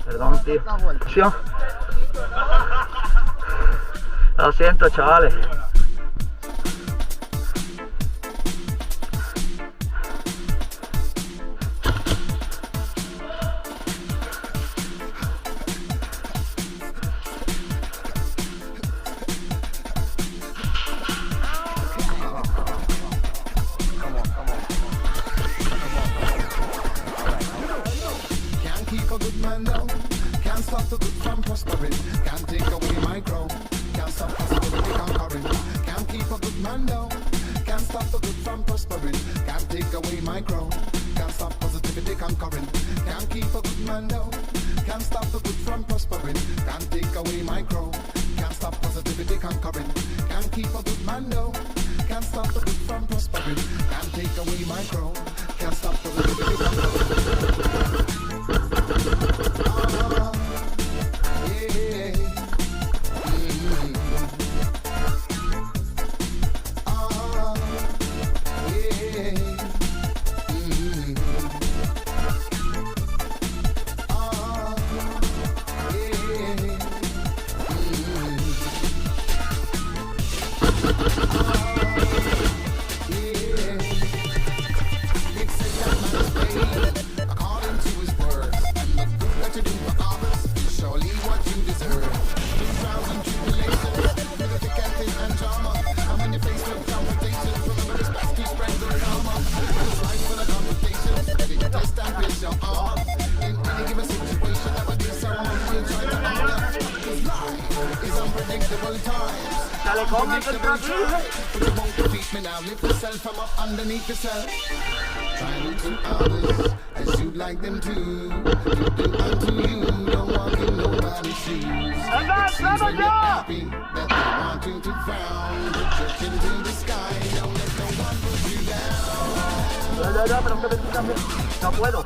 Perdón, tío. Lo siento, chavales. Dale, come el trato. Underneath yourself, try to do others as you'd like them to. You do unto you, don't walk in nobody's shoes. It seems when you're happy that they want you to frown. Put your chin to the sky, don't let no one put you down. No, pero que me cambie. No puedo.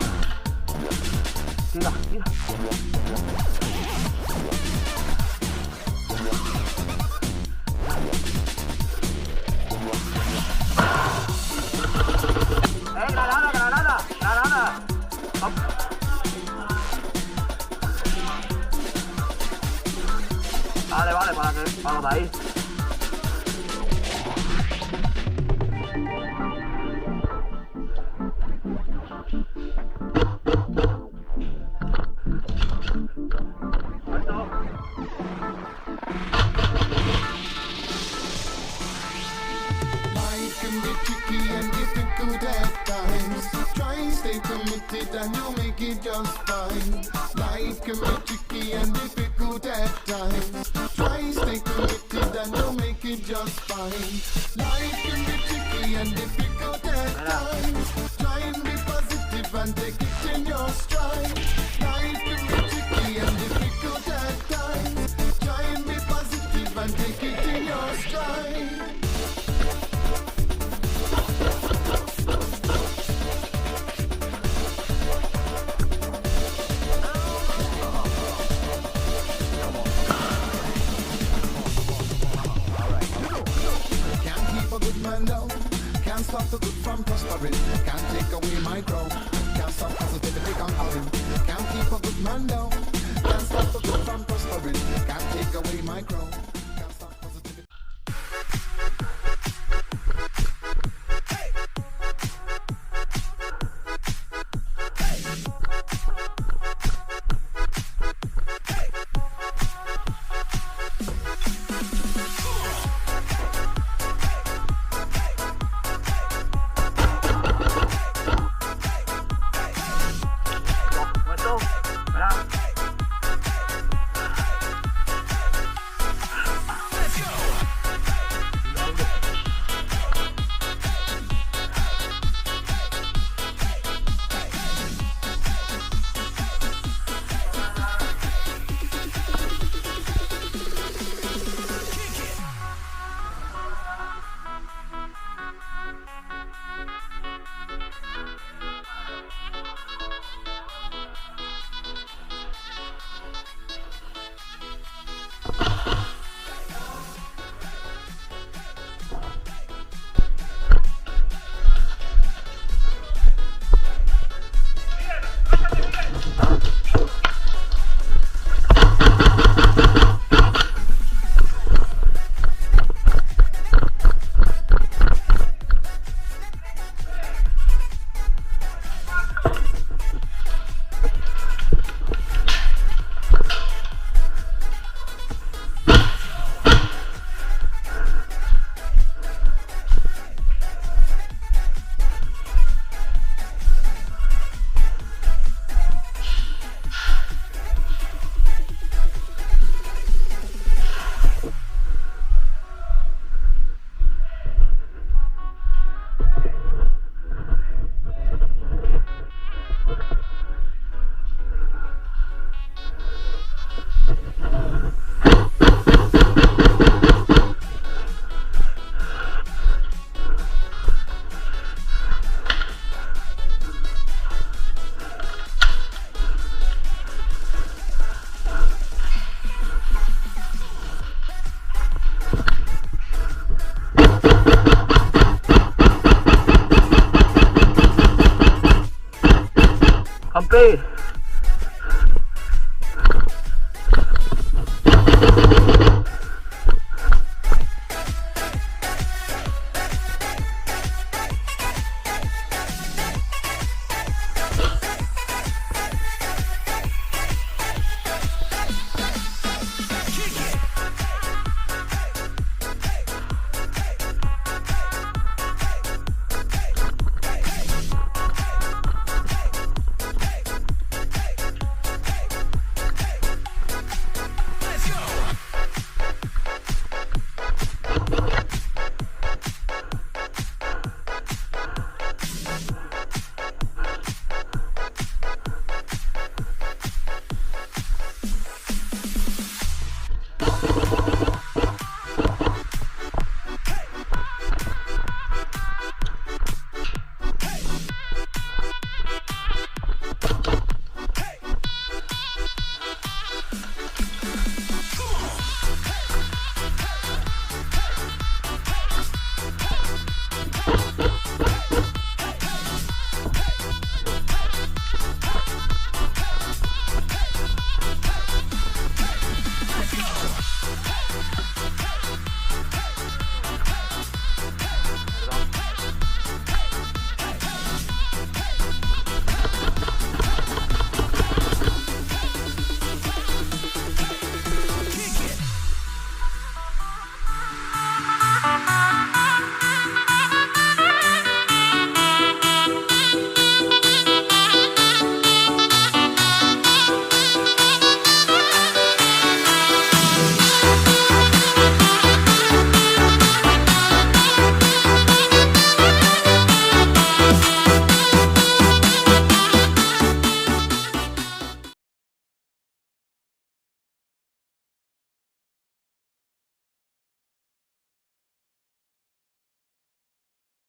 Tira, tira. Granada, Granada, Granada. Hop. Vale, vale, para que vamos de ahí. And you'll make it just fine. Life can be tricky and difficult at times. Try stay committed and you'll make it just fine. Life can be tricky and difficult at times. Try and be positive and take it in your stride. Life can be tricky and difficult at times. Try and be positive and take it in your stride. Can't stop the good from prospering. Can't take away my growth. Can't stop positivity conquering. Can't keep a good man down. Can't stop the good from prospering. Can't take away my growth.